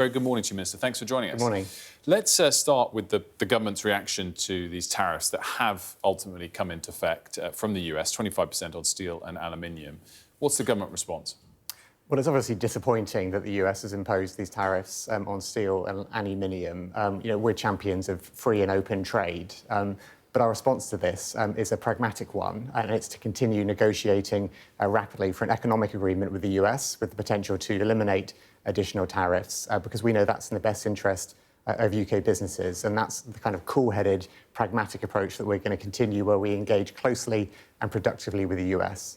Very good morning to you, Minister. Thanks for joining us. Good morning. Let's start with the government's reaction to these tariffs that have ultimately come into effect from the US, 25% on steel and aluminium. What's the government response? Well, it's obviously disappointing that the US has imposed these tariffs on steel and aluminium. We're champions of free and open trade. But our response to this is a pragmatic one, and it's to continue negotiating rapidly for an economic agreement with the US with the potential to eliminate additional tariffs, because we know that's in the best interest of UK businesses. And that's the kind of cool-headed, pragmatic approach that we're going to continue, where we engage closely and productively with the US.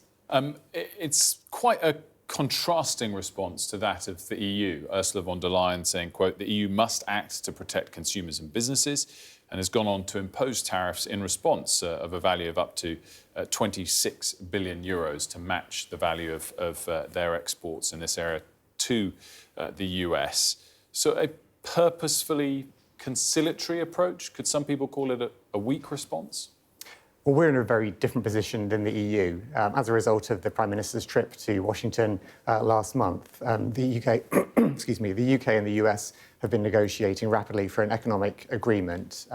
It's quite a contrasting response to that of the EU. Ursula von der Leyen saying, quote, the EU must act to protect consumers and businesses, and has gone on to impose tariffs in response of a value of up to 26 billion euros to match the value of their exports in this area to the US. So a purposefully conciliatory approach? Could some people call it a weak response? Well, we're in a very different position than the EU. As a result of the Prime Minister's trip to Washington last month, the UK, the UK and the US have been negotiating rapidly for an economic agreement.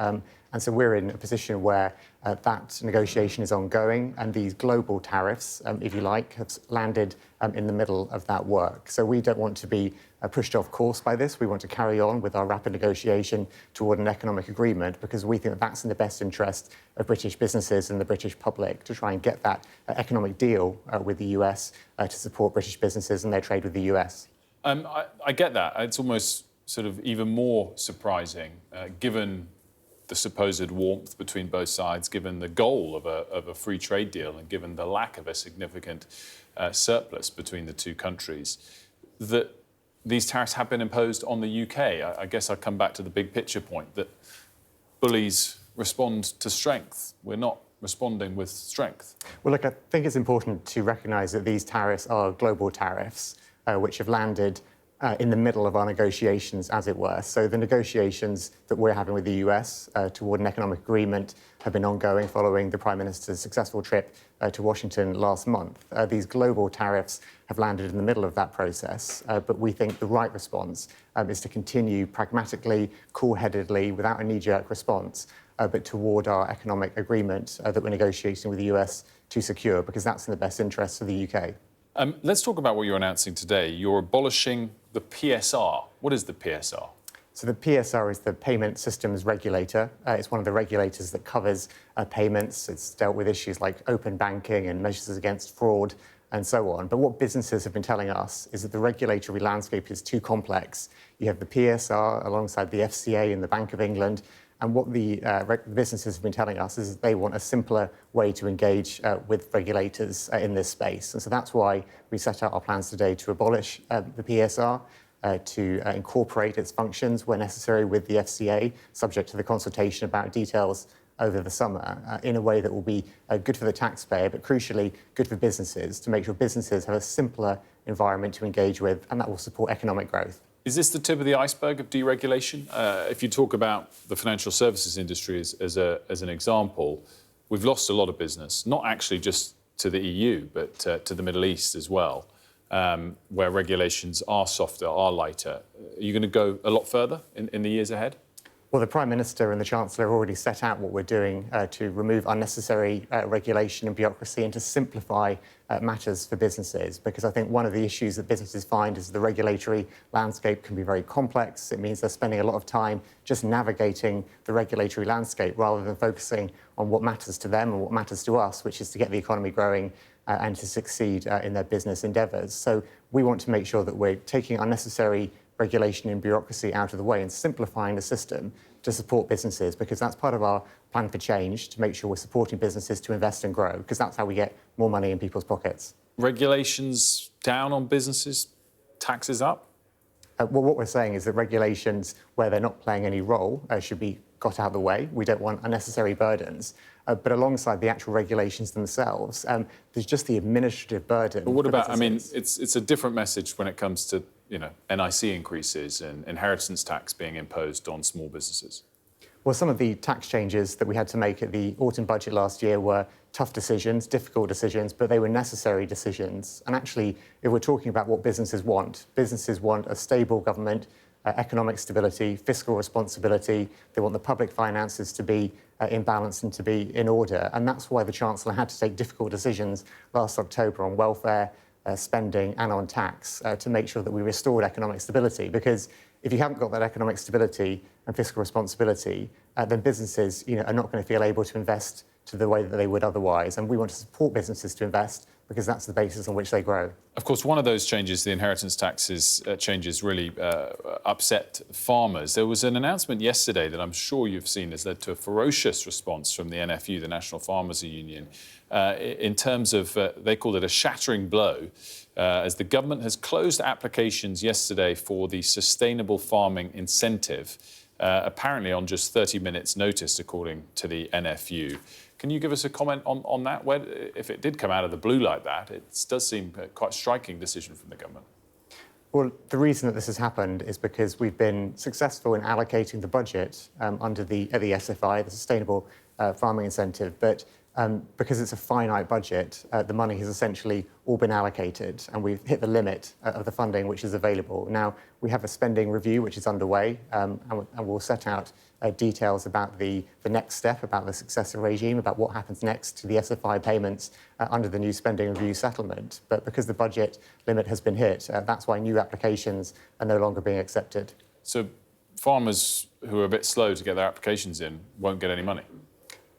And so we're in a position where that negotiation is ongoing, and these global tariffs, if you like, have landed in the middle of that work. So we don't want to be pushed off course by this. We want to carry on with our rapid negotiation toward an economic agreement, because we think that that's in the best interest of British businesses and the British public, to try and get that economic deal with the US to support British businesses and their trade with the US. I get that. It's almost sort of even more surprising, given the supposed warmth between both sides, given the goal of a free trade deal, and given the lack of a significant surplus between the two countries, that these tariffs have been imposed on the UK. I guess I come back to the big picture point that bullies respond to strength. We're not responding with strength. Well, look, I think it's important to recognise that these tariffs are global tariffs, which have landed in the middle of our negotiations, as it were. So the negotiations that we're having with the US toward an economic agreement have been ongoing following the Prime Minister's successful trip to Washington last month. These global tariffs have landed in the middle of that process, but we think the right response is to continue pragmatically, cool-headedly, without a knee-jerk response, but toward our economic agreement that we're negotiating with the US to secure, because that's in the best interests of the UK. Let's talk about what you're announcing today. You're abolishing the PSR. What is the PSR? So the PSR is the Payment Systems Regulator. It's one of the regulators that covers payments. It's dealt with issues like open banking and measures against fraud and so on. But what businesses have been telling us is that the regulatory landscape is too complex. You have the PSR alongside the FCA and the Bank of England. And what the businesses have been telling us is that they want a simpler way to engage with regulators in this space. And so that's why we set out our plans today to abolish the PSR, to incorporate its functions where necessary with the FCA, subject to the consultation about details over the summer, in a way that will be good for the taxpayer, but crucially good for businesses, to make sure businesses have a simpler environment to engage with, and that will support economic growth. Is this the tip of the iceberg of deregulation? If you talk about the financial services industry as an example, we've lost a lot of business, not actually just to the EU, but to the Middle East as well, where regulations are softer, are lighter. Are you going to go a lot further in the years ahead? Well, the Prime Minister and the Chancellor have already set out what we're doing to remove unnecessary regulation and bureaucracy and to simplify matters for businesses, because I think one of the issues that businesses find is the regulatory landscape can be very complex. It means they're spending a lot of time just navigating the regulatory landscape rather than focusing on what matters to them and what matters to us, which is to get the economy growing and to succeed in their business endeavours. So we want to make sure that we're taking unnecessary regulation and bureaucracy out of the way and simplifying the system to support businesses, because that's part of our plan for change, to make sure we're supporting businesses to invest and grow, because that's how we get more money in people's pockets. Regulations down on businesses, taxes up? Well, what we're saying is that regulations where they're not playing any role should be got out of the way. We don't want unnecessary burdens. But alongside the actual regulations themselves, there's just the administrative burden. But what about, I mean, it's a different message when it comes to, NIC increases and inheritance tax being imposed on small businesses. Well, some of the tax changes that we had to make at the autumn budget last year were tough decisions, difficult decisions, but they were necessary decisions. And actually, if we're talking about what businesses want a stable government economic stability, fiscal responsibility. They want the public finances to be in balance and to be in order. And that's why the Chancellor had to take difficult decisions last October on welfare, spending and on tax to make sure that we restored economic stability. Because if you haven't got that economic stability and fiscal responsibility, then businesses are not going to feel able to invest to the way that they would otherwise. And we want to support businesses to invest because that's the basis on which they grow. Of course, one of those changes, the inheritance taxes changes, really upset farmers. There was an announcement yesterday that I'm sure you've seen has led to a ferocious response from the NFU, the National Farmers Union, in terms of, they called it a shattering blow, as the government has closed applications yesterday for the Sustainable Farming Incentive, apparently on just 30 minutes' notice, according to the NFU. Can you give us a comment on that? If it did come out of the blue like that, it does seem quite a striking decision from the government. Well, the reason that this has happened is because we've been successful in allocating the budget under the SFI, the Sustainable Farming Incentive, but because it's a finite budget, the money has essentially all been allocated and we've hit the limit of the funding which is available. Now, we have a spending review which is underway and we'll set out details about the next step, about the successor regime, about what happens next to the SFI payments under the new spending review settlement. But because the budget limit has been hit, that's why new applications are no longer being accepted. So farmers who are a bit slow to get their applications in won't get any money?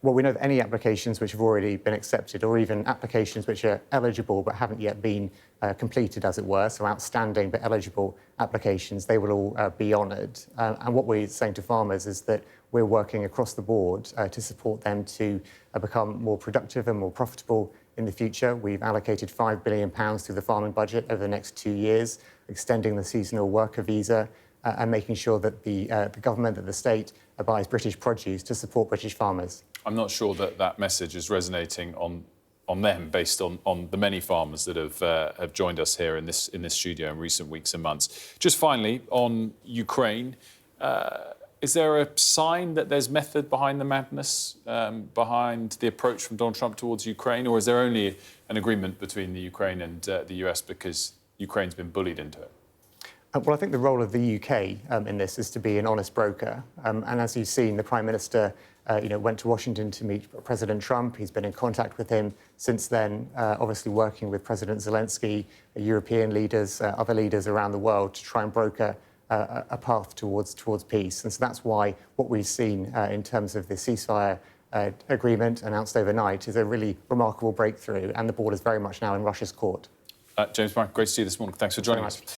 Well, we know that any applications which have already been accepted, or even applications which are eligible but haven't yet been completed, as it were, so outstanding but eligible applications, they will all be honoured. And what we're saying to farmers is that we're working across the board to support them to become more productive and more profitable in the future. We've allocated £5 billion through the farming budget over the next 2 years, extending the seasonal worker visa and making sure that the government, that the state buys British produce to support British farmers. I'm not sure that that message is resonating on them, based on the many farmers that have joined us here in this studio in recent weeks and months. Just finally, on Ukraine, is there a sign that there's method behind the madness, behind the approach from Donald Trump towards Ukraine, or is there only an agreement between the Ukraine and the US because Ukraine's been bullied into it? Well, I think the role of the UK in this is to be an honest broker. And as you've seen, the Prime Minister went to Washington to meet President Trump. He's been in contact with him since then, obviously working with President Zelensky, European leaders, other leaders around the world to try and broker a path towards peace. And so that's why what we've seen in terms of the ceasefire agreement announced overnight is a really remarkable breakthrough, and the ball is very much now in Russia's court. James Mark, great to see you this morning. Thanks for joining us.